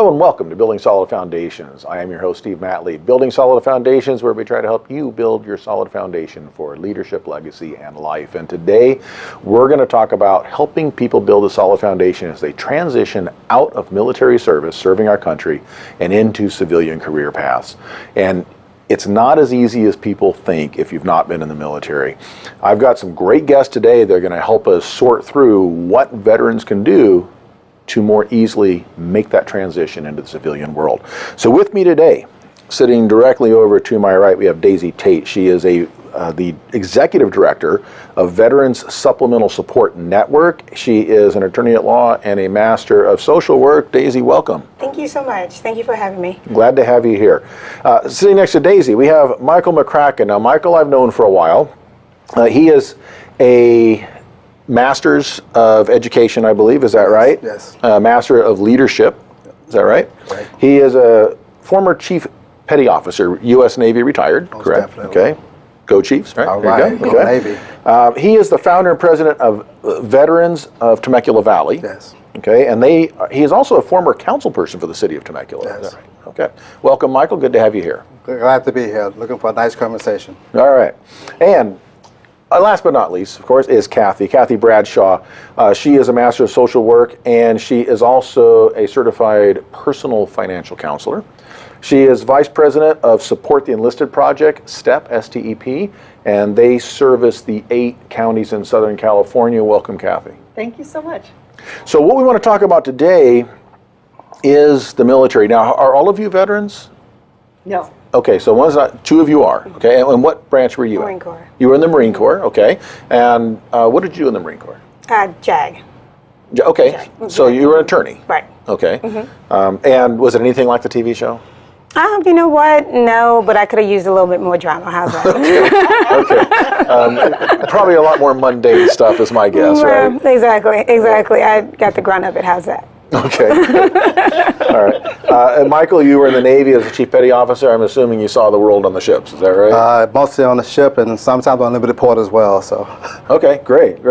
Hello and welcome to Building Solid Foundations. I am your host, Steve Matley. Building Solid Foundations, where we try to help you build your solid foundation for leadership, legacy, and life. And today, we're going to talk about helping people build a solid foundation as they transition out of military service, serving our country, and into civilian career paths. And it's not as easy as people think if you've not been in the military. I've got some great guests today that are going to help us sort through what veterans can do to more easily make that transition into the civilian world. So with me today, sitting directly over to my right, we have Daisy Tate. She is the Executive Director of Veterans Supplemental Support Network. She is an attorney at law and a Master of Social Work. Daisy, welcome. Thank you so much. Thank you for having me. Glad to have you here. Sitting next to Daisy, we have Michael McKracken. Now, Michael I've known for a while. He is a Master's of Education, I believe, is that right? Yes. Master of Leadership, is that right? Right. He is a former Chief Petty Officer, U.S. Navy retired, Most correct? definitely. Okay. Go Chiefs, right? All There right. you go. Go Okay. Navy. He is the founder and president of Veterans of Temecula Valley. Yes. Okay, and he is also a former council person for the city of Temecula. Yes. Is that right? Okay. Welcome, Michael. Good to have you here. Glad to be here. Looking for a nice conversation. All right. And last but not least, of course, is Kathy Bradshaw. She is a Master of Social Work, and she is also a certified personal financial counselor. She is Vice President of Support the Enlisted Project, STEP, S-T-E-P, and they service the 8 counties in Southern California. Welcome, Kathy. Thank you so much. So what we want to talk about today is the military. Now, are all of you veterans? No. Okay, so one's not, 2 of you are, okay? And what branch were you in? Marine Corps. You were in the Marine Corps, okay. And what did you do in the Marine Corps? JAG. Okay, JAG. so you were an attorney. Right. Okay. And was it anything like the TV show? You know what? No, but I could have used a little bit more drama. How's that? Okay. Probably a lot more mundane stuff is my guess, right? Exactly. I got the grunt of it. How's that? Okay. All right. And Michael, you were in the Navy as a Chief Petty Officer. I'm assuming you saw the world on the ships. Is that right? Mostly on the ship and sometimes on limited port as well. So. Okay, great.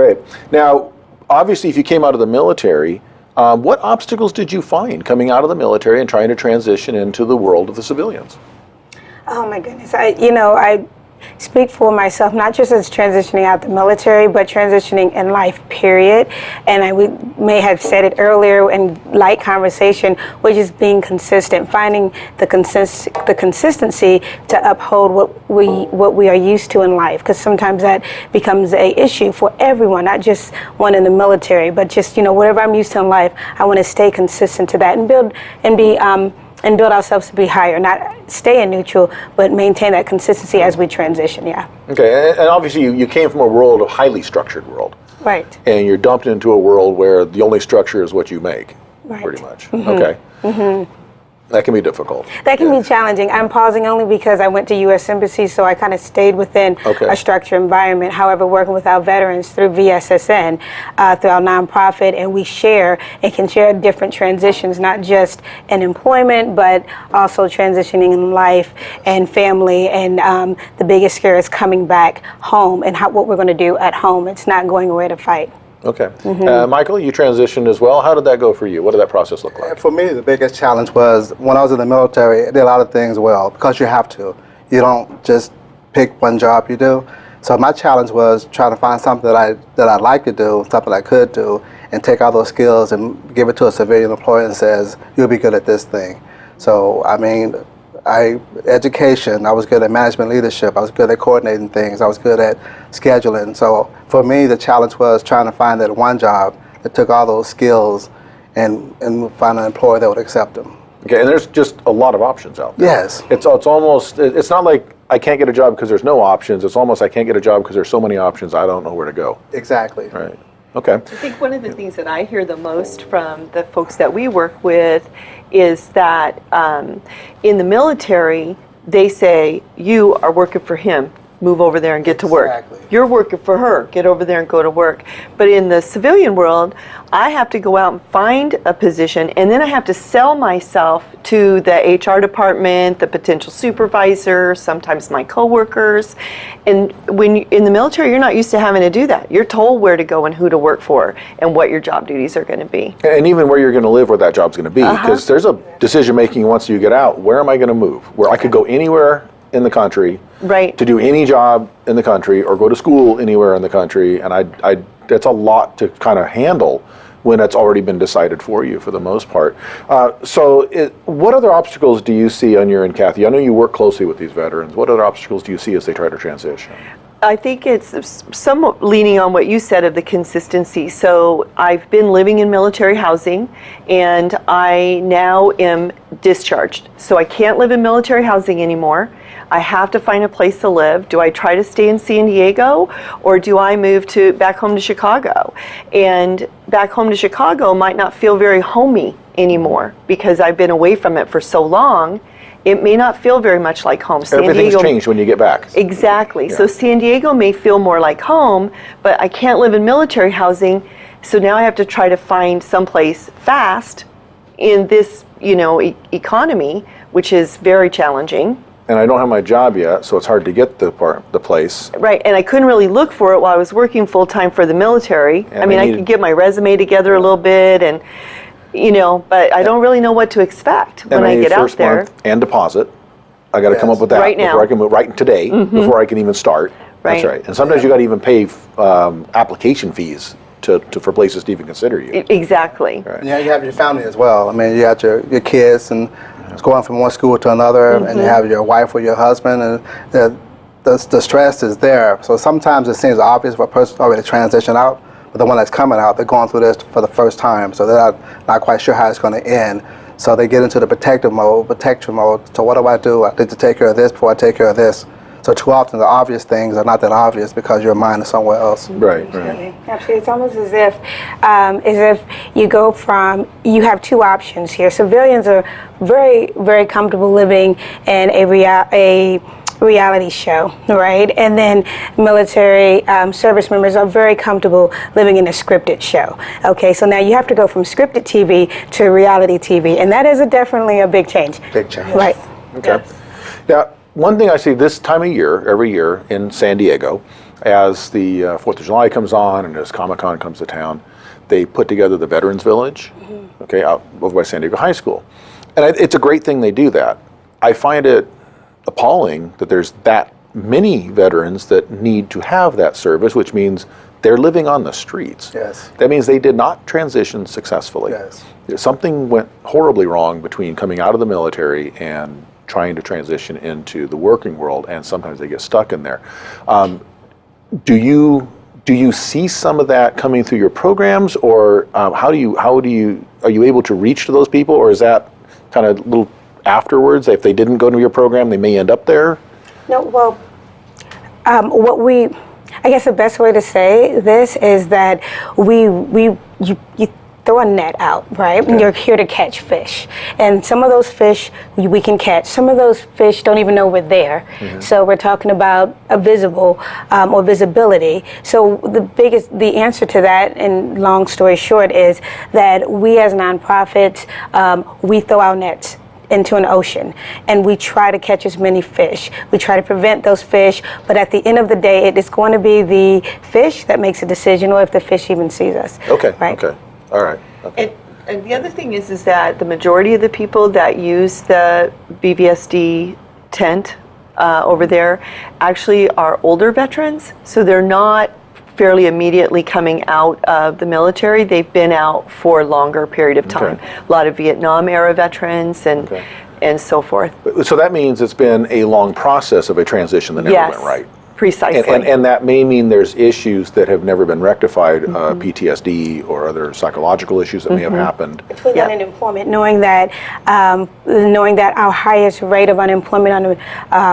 Now, obviously, if you came out of the military, what obstacles did you find coming out of the military and trying to transition into the world of the civilians? Oh my goodness. I speak for myself, not just as transitioning out the military, but transitioning in life, period. And we may have said it earlier in light conversation, which is being consistent, finding the consistency to uphold what we are used to in life. Because sometimes that becomes a issue for everyone, not just one in the military, but just, whatever I'm used to in life, I want to stay consistent to that and build ourselves to be higher, not stay in neutral, but maintain that consistency as we transition, yeah. Okay, and obviously you came from a world, a highly structured world. Right. And you're dumped into a world where the only structure is what you make, pretty much. Mm-hmm. Okay. That can be difficult. That can be challenging. I'm pausing only because I went to U.S. Embassy, so I kind of stayed within a structured environment. However, working with our veterans through VSSN, through our nonprofit, and we share and can share different transitions, not just in employment, but also transitioning in life and family. And the biggest scare is coming back home and what we're going to do at home. It's not going away to fight. Okay. Michael, you transitioned as well. How did that go for you? What did that process look like? For me, the biggest challenge was when I was in the military, I did a lot of things well because you have to. You don't just pick one job you do. So my challenge was trying to find something that I like to do, something I could do, and take all those skills and give it to a civilian employer and says, you'll be good at this thing. So, education, I was good at management leadership, I was good at coordinating things, I was good at scheduling. So for me, the challenge was trying to find that one job that took all those skills and find an employer that would accept them. Okay, and there's just a lot of options out there. Yes. It's almost, it's not like I can't get a job because there's no options. It's almost I can't get a job because there's so many options, I don't know where to go. Exactly. Right. Okay. I think one of the things that I hear the most from the folks that we work with is that in the military, they say, you are working for him. move over there and get to work. Exactly. You're working for her, get over there and go to work. But in the civilian world, I have to go out and find a position, and then I have to sell myself to the HR department, the potential supervisor, sometimes my coworkers. And when in the military, you're not used to having to do that. You're told where to go and who to work for and what your job duties are going to be. And even where you're going to live, where that job's going to be, because there's a decision making once you get out. Where am I going to move? Where I could go anywhere in the country, Right. to do any job in the country, or go to school anywhere in the country, and I that's a lot to kind of handle when it's already been decided for you for the most part. What other obstacles do you see on your end, Kathy? I know you work closely with these veterans. What other obstacles do you see as they try to transition? I think it's somewhat leaning on what you said of the consistency. So I've been living in military housing, and I now am discharged. So I can't live in military housing anymore. I have to find a place to live. Do I try to stay in San Diego, or do I move back home to Chicago? And back home to Chicago might not feel very homey anymore because I've been away from it for so long. It may not feel very much like home. Everything's changed when you get back. Exactly. Yeah. So San Diego may feel more like home, but I can't live in military housing. So now I have to try to find someplace fast in this, economy, which is very challenging. And I don't have my job yet, so it's hard to get the place. Right, and I couldn't really look for it while I was working full-time for the military. And I mean, I could get my resume together a little bit, and but I don't really know what to expect when I get out there. Month and deposit. I got to come up with that Right now. before I can move right today, before I can even start. Right. That's right. And sometimes you got to even pay application fees for places to even consider you. Exactly. Right. And you have your family as well. I mean, you got your kids, and it's going from one school to another, and you have your wife or your husband, and the stress is there. So sometimes it seems obvious for a person already transition out, but the one that's coming out, they're going through this for the first time, so they're not quite sure how it's going to end. So they get into the protection mode. So what do? I need to take care of this before I take care of this. So too often the obvious things are not that obvious because your mind is somewhere else. Right. Absolutely. It's almost as if you have two options here. Civilians are very, very comfortable living in a reality show, right? And then military service members are very comfortable living in a scripted show. Okay, so now you have to go from scripted TV to reality TV, and that is definitely a big change. Big change. Right. Okay. Now, one thing I see this time of year, every year in San Diego, as the 4th of July comes on and as Comic-Con comes to town, they put together the Veterans Village, okay, out over by San Diego High School. And it's a great thing they do that. I find it appalling that there's that many veterans that need to have that service, which means they're living on the streets. Yes. That means they did not transition successfully. Yes. Something went horribly wrong between coming out of the military and trying to transition into the working world, and sometimes they get stuck in there. Do you see some of that coming through your programs, or are you able to reach to those people, or is that kind of a little afterwards? If they didn't go to your program, they may end up there? No, well, I guess the best way to say this is that you throw a net out, right? And you're here to catch fish. And some of those fish we can catch. Some of those fish don't even know we're there. So we're talking about a visible or visibility. So the answer to that, in long story short, is that we as nonprofits, we throw our nets into an ocean, and we try to catch as many fish. We try to prevent those fish, but at the end of the day, it is going to be the fish that makes a decision, or if the fish even sees us. Okay. Right? Okay. All right. Okay. And the other thing is that the majority of the people that use the BVSD tent over there actually are older veterans, so they're not fairly immediately coming out of the military. They've been out for a longer period of time. Okay. A lot of Vietnam era veterans and so forth. So that means it's been a long process of a transition that never went right. Precisely. And that may mean there's issues that have never been rectified, PTSD or other psychological issues that may have happened. With unemployment, knowing that our highest rate of unemployment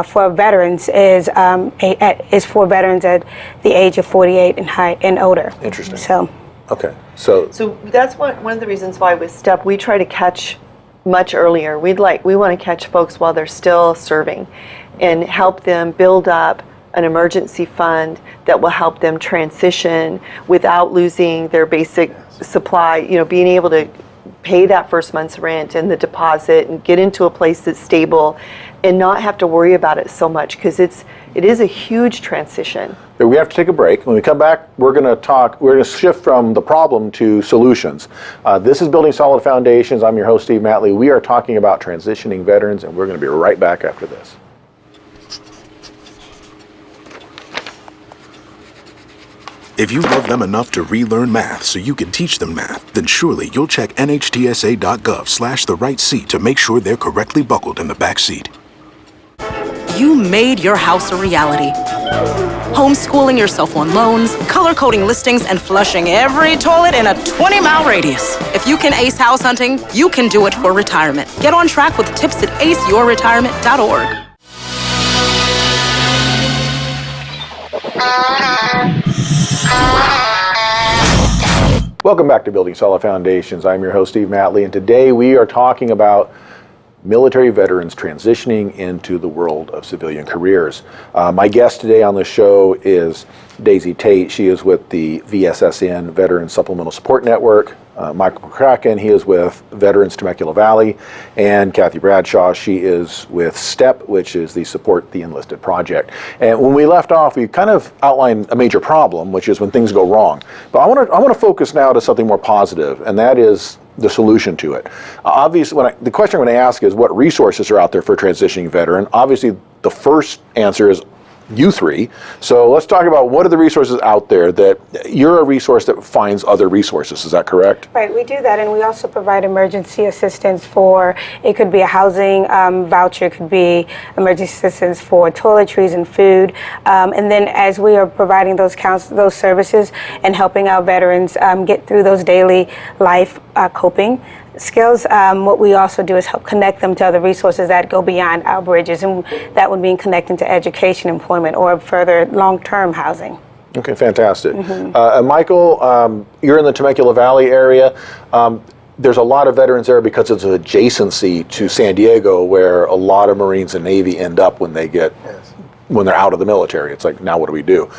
for veterans is for veterans at the age of 48 and older. Interesting. So. Okay. So that's one of the reasons why with STEP we try to catch much earlier. We want to catch folks while they're still serving, and help them build up an emergency fund that will help them transition without losing their basic supply, you know, being able to pay that first month's rent and the deposit and get into a place that's stable and not have to worry about it so much, because it is a huge transition. We have to take a break. When we come back, we're going to shift from the problem to solutions. This is Building Solid Foundations. I'm your host, Steve Matley. We are talking about transitioning veterans, and we're going to be right back after this. If you love them enough to relearn math so you can teach them math, then surely you'll check nhtsa.gov/the right seat to make sure they're correctly buckled in the back seat. You made your house a reality. Homeschooling yourself on loans, color-coding listings, and flushing every toilet in a 20-mile radius. If you can ace house hunting, you can do it for retirement. Get on track with tips at aceyourretirement.org. Welcome back to Building Solid Foundations. I'm your host, Steve Matley, and today we are talking about military veterans transitioning into the world of civilian careers. My guest today on the show is Daisy Tate. She is with the VSSN Veteran Supplemental Support Network. Michael McKracken, he is with Veterans Temecula Valley, and Kathy Bradshaw, she is with STEP, which is the Support the Enlisted Project. And when we left off, we kind of outlined a major problem, which is when things go wrong. But I want to focus now to something more positive, and that is the solution to it. Obviously, the question I'm going to ask is what resources are out there for a transitioning veteran. Obviously, the first answer is you three. So let's talk about what are the resources out there that you're a resource that finds other resources. Is that correct? Right, we do that, and we also provide emergency assistance for, it could be a housing voucher, it could be emergency assistance for toiletries and food. And then as we are providing those services and helping our veterans get through those daily life coping skills, what we also do is help connect them to other resources that go beyond our bridges, and that would mean connecting to education, employment, or further long-term housing. Okay, fantastic. Michael, you're in the Temecula Valley area. There's a lot of veterans there because it's an adjacency to San Diego, where a lot of Marines and Navy end up when they get when they're out of the military. It's like, now what do we do?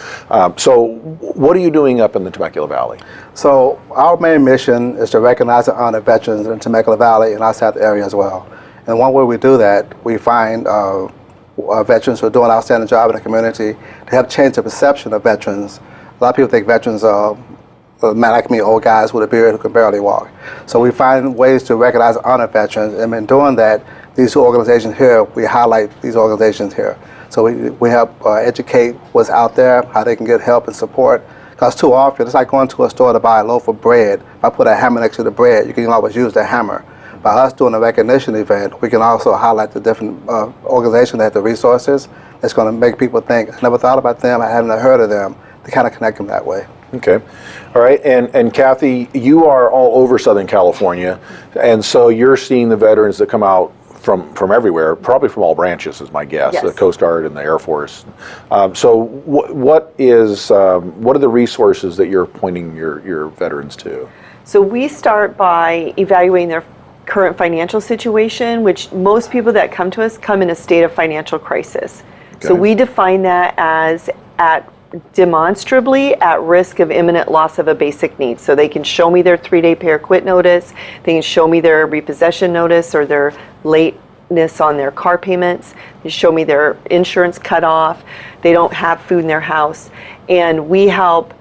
So what are you doing up in the Temecula Valley? So our main mission is to recognize and honor veterans in Temecula Valley and our South area as well. And one way we do that, we find veterans who are doing an outstanding job in the community to help change the perception of veterans. A lot of people think veterans are like me, old guys with a beard who can barely walk. So we find ways to recognize and honor veterans, and in doing that, these two organizations here, we highlight these organizations here. So we help educate what's out there, how they can get help and support. Because too often, it's like going to a store to buy a loaf of bread. If I put a hammer next to the bread, you can always use the hammer. By us doing a recognition event, we can also highlight the different organizations that have the resources. It's going to make people think, I never thought about them, I haven't heard of them. To kind of connect them that way. Okay. All right. And Kathy, you are all over Southern California, and so you're seeing the veterans that come out from everywhere, probably from all branches, is my guess. Yes. The Coast Guard and the Air Force. So what are the resources that you're pointing your veterans to? So we start by evaluating their current financial situation, which most people that come to us come in a state of financial crisis. Okay. So we define that as demonstrably at risk of imminent loss of a basic need. So they can show me their 3-day pay or quit notice, they can show me their repossession notice or their lateness on their car payments, they show me their insurance cut off, they don't have food in their house, and we help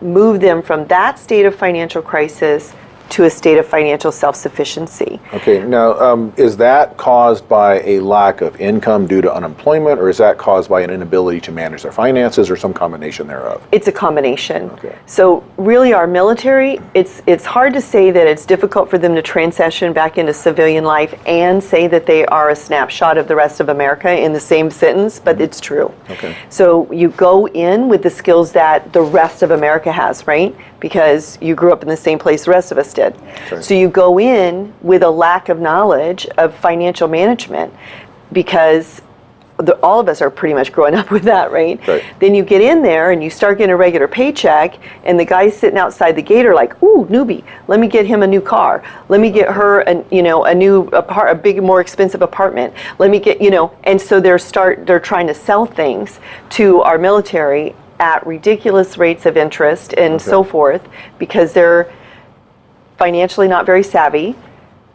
move them from that state of financial crisis to a state of financial self-sufficiency. Okay, now is that caused by a lack of income due to unemployment, or is that caused by an inability to manage their finances, or some combination thereof? It's a combination. Okay. So really our military, it's hard to say that it's difficult for them to transition back into civilian life and say that they are a snapshot of the rest of America in the same sentence, but it's true. Okay. So you go in with the skills that the rest of America has, right? Because you grew up in the same place the rest of us did. Sure. So you go in with a lack of knowledge of financial management because all of us are pretty much growing up with that, right? Right. Then you get in there and you start getting a regular paycheck, and the guys sitting outside the gate are like, "Ooh, newbie, let me get him a new car. Let me get her a big, more expensive apartment. Let me get, and so they're trying to sell things to our military at ridiculous rates of interest and so forth, because they're financially not very savvy.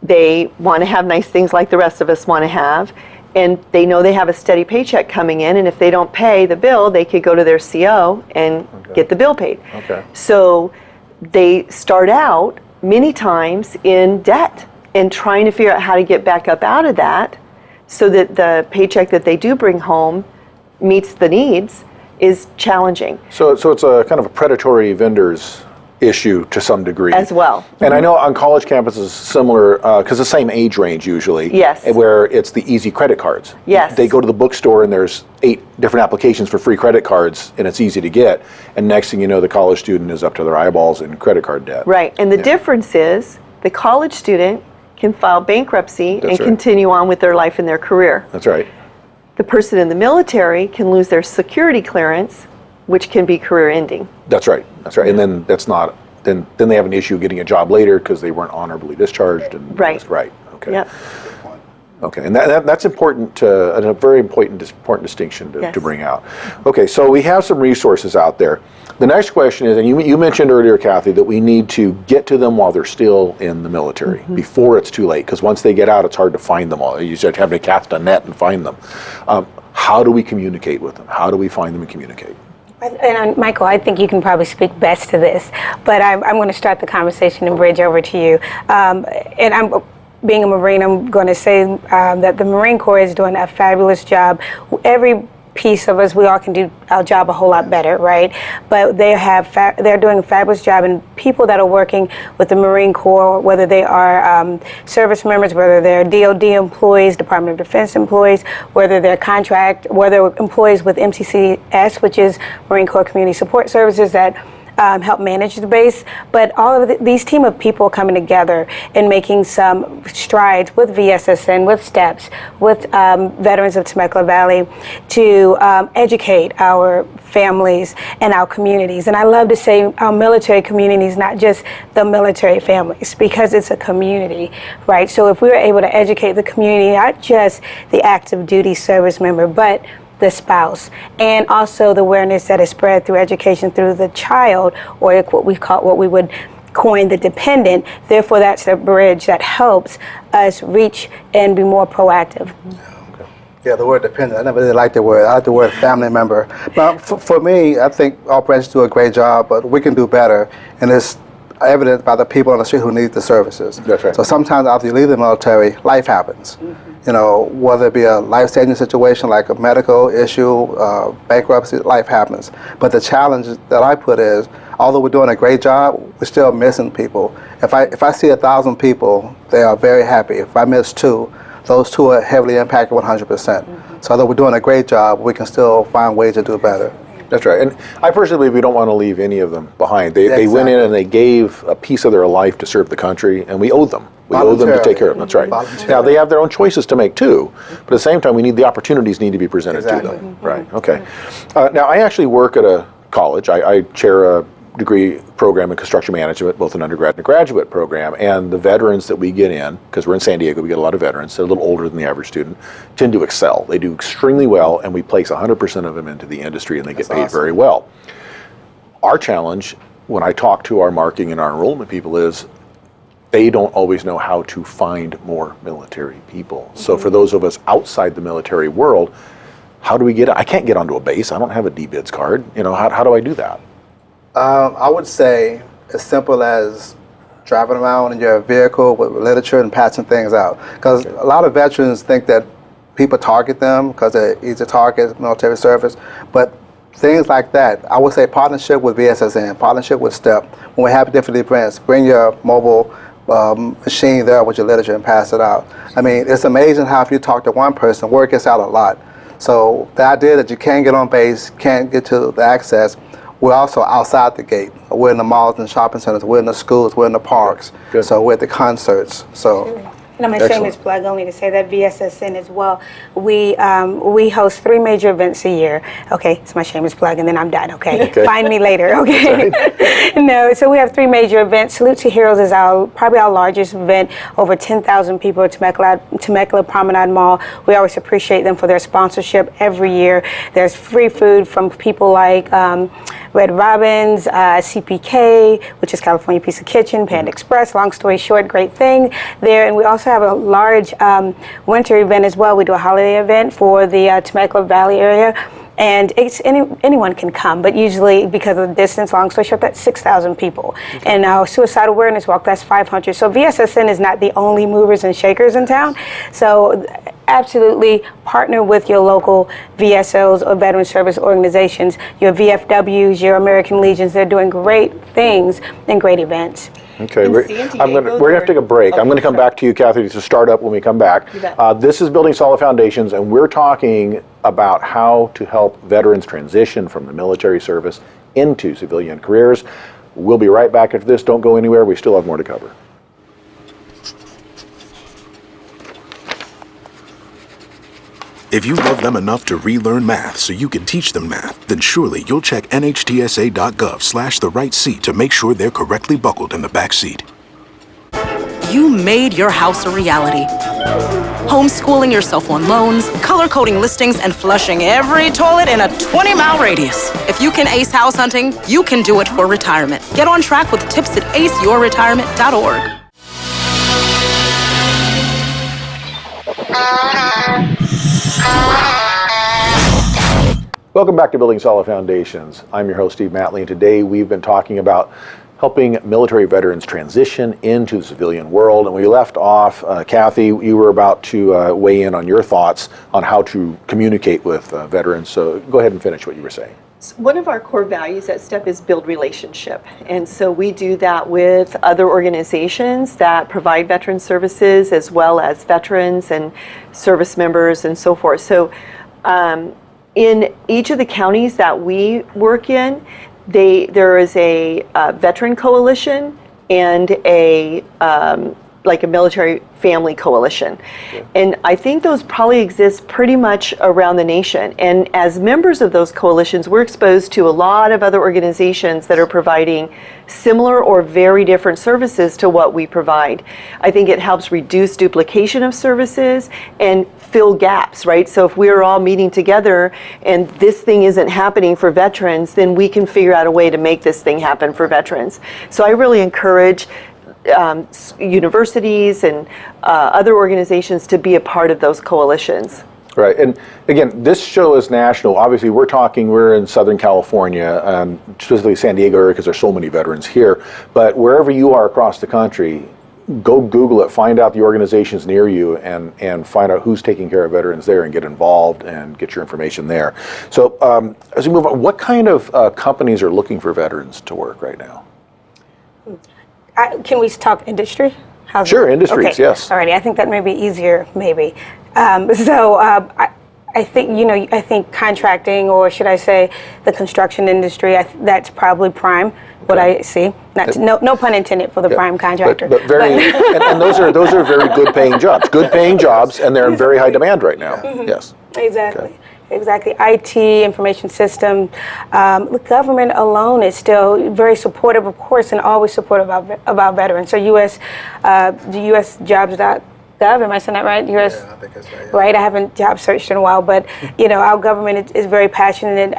They want to have nice things like the rest of us want to have, and they know they have a steady paycheck coming in, and if they don't pay the bill, they could go to their CO and get the bill paid. Okay. So they start out many times in debt and trying to figure out how to get back up out of that so that the paycheck that they do bring home meets the needs is challenging. So it's a kind of a predatory vendors issue to some degree. As well. And I know on college campuses similar, because the same age range usually. Yes. Where it's the easy credit cards. Yes. They go to the bookstore and there's 8 different applications for free credit cards and it's easy to get. And next thing you know, the college student is up to their eyeballs in credit card debt. Right. And the difference is the college student can file bankruptcy and right. continue on with their life and their career. That's right. The person in the military can lose their security clearance, which can be career ending. That's right. That's right. And then that's not, then they have an issue getting a job later because they weren't honorably discharged. And Right. Right. Okay. Yep. Okay, and that's important to, and a very important distinction to, Yes. to bring out. Okay, so we have some resources out there. The next question is, and you mentioned earlier, Kathy, that we need to get to them while they're still in the military, before it's too late, because once they get out, it's hard to find them all. You start having to cast a net and find them. How do we communicate with them? How do we find them and communicate? And Michael, I think you can probably speak best to this, but I'm going to start the conversation and bridge over to you. Being a Marine, I'm going to say that the Marine Corps is doing a fabulous job. Every piece of us, we all can do our job a whole lot better, right? But they're doing a fabulous job, and people that are working with the Marine Corps, whether they are service members, whether they're DOD employees, Department of Defense employees, whether they're whether employees with MCCS, which is Marine Corps Community Support Services that help manage the base, but all of these team of people coming together and making some strides with VSSN, with STEPS, with veterans of Temecula Valley to educate our families and our communities. And I love to say our military communities, not just the military families, because it's a community, right? So if we were able to educate the community, not just the active duty service member, but the spouse, and also the awareness that is spread through education through the child, or what we would coin the dependent. Therefore, that's the bridge that helps us reach and be more proactive. Yeah, the word dependent. I never really liked the word. I like the word family member. But for me, I think all branches do a great job, but we can do better, and it's evident by the people on the street who need the services. That's right. So sometimes after you leave the military, life happens. Whether it be a life-changing situation like a medical issue, bankruptcy, life happens. But the challenge that I put is, although we're doing a great job, we're still missing people. If I see 1,000 people, they are very happy. If I miss 2, those 2 are heavily impacted 100%. So although we're doing a great job, we can still find ways to do better. That's right. And I personally believe we don't want to leave any of them behind. They went in and they gave a piece of their life to serve the country, and we owe them. We owe them to take care of them. That's right. Now, they have their own choices to make too, but at the same time, the opportunities need to be presented to them. Right. Okay. Now, I actually work at a college. I chair a degree program in construction management, both an undergrad and a graduate program, and the veterans that we get in, because we're in San Diego, we get a lot of veterans, they're a little older than the average student, tend to excel. They do extremely well, and we place 100% of them into the industry, and they get paid very well. Our challenge, when I talk to our marketing and our enrollment people, is they don't always know how to find more military people. So for those of us outside the military world, how do we get it? I can't get onto a base. I don't have a DBIDS card. How do I do that? I would say as simple as driving around in your vehicle with literature and passing things out. Because a lot of veterans think that people target them because they're easy to target, military service. But things like that, I would say partnership with VSSN, partnership with STEP. When we have different events, bring your mobile machine there with your literature and pass it out. I mean, it's amazing how if you talk to one person, word gets out a lot. So the idea that you can't get on base, can't get to the access, we're also outside the gate. We're in the malls and shopping centers. We're in the schools. We're in the parks. Good. So we're at the concerts. So And I'm a Excellent. shameless plug only to say that VSSN as well. We host 3 major events a year. Okay, it's my shameless plug, and then I'm done. Okay, find me later. Okay. No, so we have 3 major events. Salute to Heroes is probably our largest event. Over 10,000 people at Temecula Promenade Mall. We always appreciate them for their sponsorship every year. There's free food from people like Red Robin's, CPK, which is California Pizza Kitchen, Panda Express. Long story short, great thing there. And we also have a large winter event as well. We do a holiday event for the Temecula Valley area. And anyone can come, but usually because of the distance, long story short, that's 6,000 people. And our suicide awareness walk, that's 500. So VSSN is not the only movers and shakers in town. So absolutely partner with your local VSOs or veteran service organizations, your VFWs, your American Legions. They're doing great things and great events. Okay, we're gonna have to take a break. I'm gonna come back to you, Kathy, to start up when we come back. This is Building Solid Foundations, and we're talking about how to help veterans transition from the military service into civilian careers. We'll be right back after this. Don't go anywhere. We still have more to cover. If you love them enough to relearn math so you can teach them math, then surely you'll check nhtsa.gov/the right seat to make sure they're correctly buckled in the back seat. You made your house a reality. Homeschooling yourself on loans, color-coding listings, and flushing every toilet in a 20-mile radius. If you can ace house hunting, you can do it for retirement. Get on track with tips at aceyourretirement.org. Welcome back to Building Solid Foundations. I'm your host, Steve Matley, and today we've been talking about helping military veterans transition into the civilian world. And we left off, Kathy, you were about to weigh in on your thoughts on how to communicate with veterans. So go ahead and finish what you were saying. One of our core values at STEP is build relationship. And so we do that with other organizations that provide veteran services, as well as veterans and service members and so forth. So in each of the counties that we work in, there is a veteran coalition and a military family coalition. Okay. And I think those probably exist pretty much around the nation. And as members of those coalitions, we're exposed to a lot of other organizations that are providing similar or very different services to what we provide. I think it helps reduce duplication of services and fill gaps, right? So if we're all meeting together and this thing isn't happening for veterans, then we can figure out a way to make this thing happen for veterans. So I really encourage universities and other organizations to be a part of those coalitions. Right, and again, this show is national. Obviously, we're in Southern California, specifically San Diego area, because there's so many veterans here. But wherever you are across the country, go Google it, find out the organizations near you, and find out who's taking care of veterans there, and get involved and get your information there. So as we move on, what kind of companies are looking for veterans to work right now? Can we talk industry? Sure, industries, okay. Yes. Alrighty, I think that may be easier, maybe. I think contracting, or should I say the construction industry, that's probably prime, what I see. No pun intended for the prime contractor. But and those are very good paying jobs. Good paying jobs, and they're in very high demand right now. Mm-hmm. Yes. Exactly. Okay. Exactly. IT, information system. The government alone is still very supportive, of course, and always supportive about veterans. So the U.S. Jobs.gov, am I saying that right? US, yeah, I think that's right. Yeah. Right, I haven't job searched in a while, but our government is very passionate.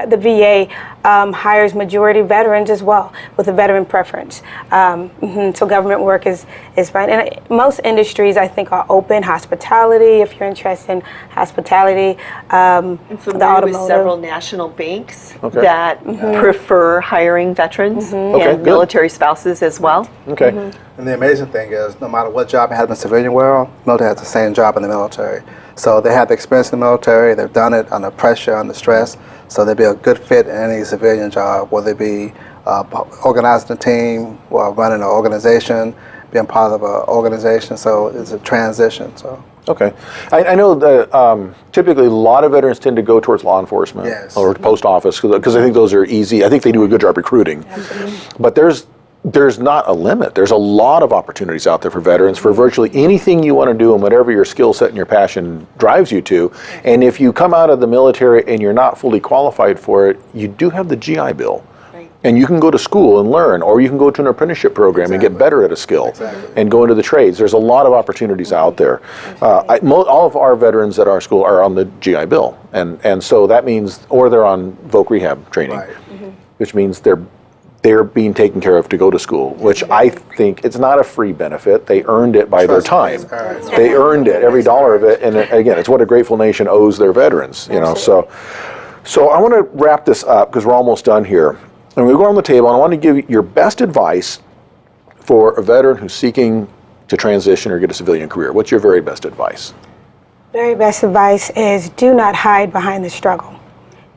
The VA hires majority veterans as well, with a veteran preference. So government work is fine. And most industries, I think, are open. Hospitality, if you're interested in hospitality. I'm familiar with several national banks that prefer hiring veterans and military spouses as well. Okay. And the amazing thing is, no matter what job you have in the civilian world, military has the same job in the military. So they have the experience in the military, they've done it under pressure, under stress, so they'd be a good fit in any civilian job, whether it be organizing a team, or running an organization, being part of an organization, so it's a transition. So. Okay. I know that typically a lot of veterans tend to go towards law enforcement or post office, because I think those are easy. I think they do a good job recruiting. Absolutely. But there's there's not a limit. There's a lot of opportunities out there for veterans for virtually anything you want to do and whatever your skill set and your passion drives you to. And if you come out of the military and you're not fully qualified for it, you do have the GI Bill. And you can go to school and learn, or you can go to an apprenticeship program and get better at a skill and go into the trades. There's a lot of opportunities out there. All of our veterans at our school are on the GI Bill. And so that means, or they're on voc rehab training, which means they're being taken care of to go to school, which I think it's not a free benefit. They earned it by their time. They earned it, every dollar of it. And again, it's what a grateful nation owes their veterans. You know, so I want to wrap this up because we're almost done here. And we go on the table, and I want to give you your best advice for a veteran who's seeking to transition or get a civilian career. What's your very best advice? Very best advice is do not hide behind the struggle.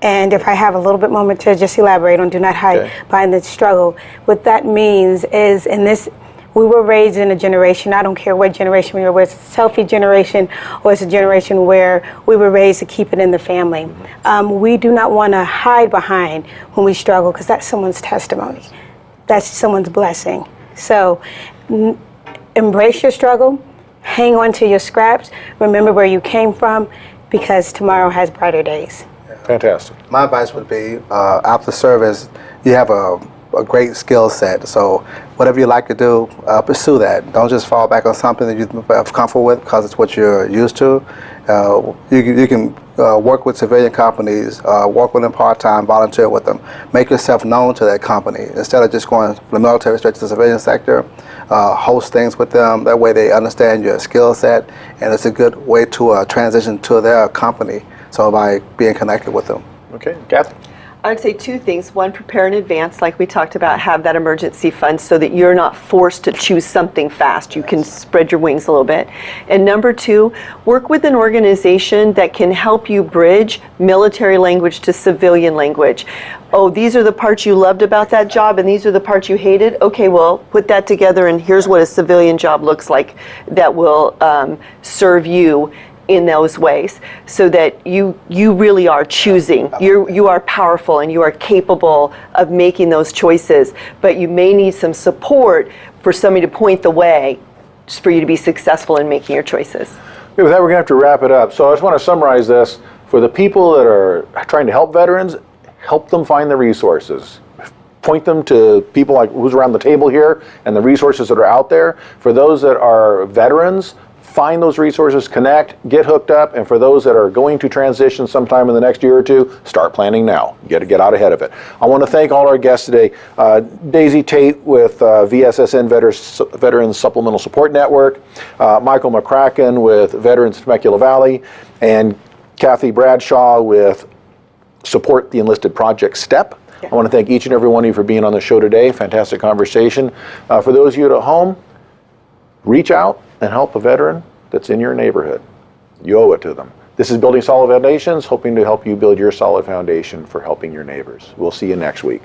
And if I have a little bit moment to just elaborate on do not hide behind the struggle, what that means is we were raised in a generation, I don't care what generation we were, whether it's a selfie generation or it's a generation where we were raised to keep it in the family. We do not want to hide behind when we struggle because that's someone's testimony. That's someone's blessing. So embrace your struggle, hang on to your scraps, remember where you came from because tomorrow has brighter days. Fantastic. My advice would be, after service, you have a great skill set. So whatever you like to do, pursue that. Don't just fall back on something that you're comfortable with because it's what you're used to. You can work with civilian companies, work with them part-time, volunteer with them. Make yourself known to that company. Instead of just going from the military straight to the civilian sector, host things with them. That way they understand your skill set, and it's a good way to transition to their company. So by being connected with them. Okay, Kathy? I would say two things. One, prepare in advance, like we talked about, have that emergency fund so that you're not forced to choose something fast. You can spread your wings a little bit. And number two, work with an organization that can help you bridge military language to civilian language. Oh, these are the parts you loved about that job and these are the parts you hated? Okay, well, put that together and here's what a civilian job looks like that will serve you in those ways, so that you really are choosing. You are powerful and you are capable of making those choices, but you may need some support for somebody to point the way just for you to be successful in making your choices. Okay, with that, we're going to have to wrap it up. So I just want to summarize this. For the people that are trying to help veterans, help them find the resources. Point them to people like who's around the table here and the resources that are out there. For those that are veterans, find those resources, connect, get hooked up, and for those that are going to transition sometime in the next year or two, start planning now. You got to get out ahead of it. I want to thank all our guests today. Daisy Tate with VSSN Veterans Supplemental Support Network, Michael McKracken with Veterans Temecula Valley, and Kathy Bradshaw with Support the Enlisted Project STEP. I want to thank each and every one of you for being on the show today. Fantastic conversation. For those of you at home, reach out and help a veteran that's in your neighborhood. You owe it to them. This is Building Solid Foundations, hoping to help you build your solid foundation for helping your neighbors. We'll see you next week.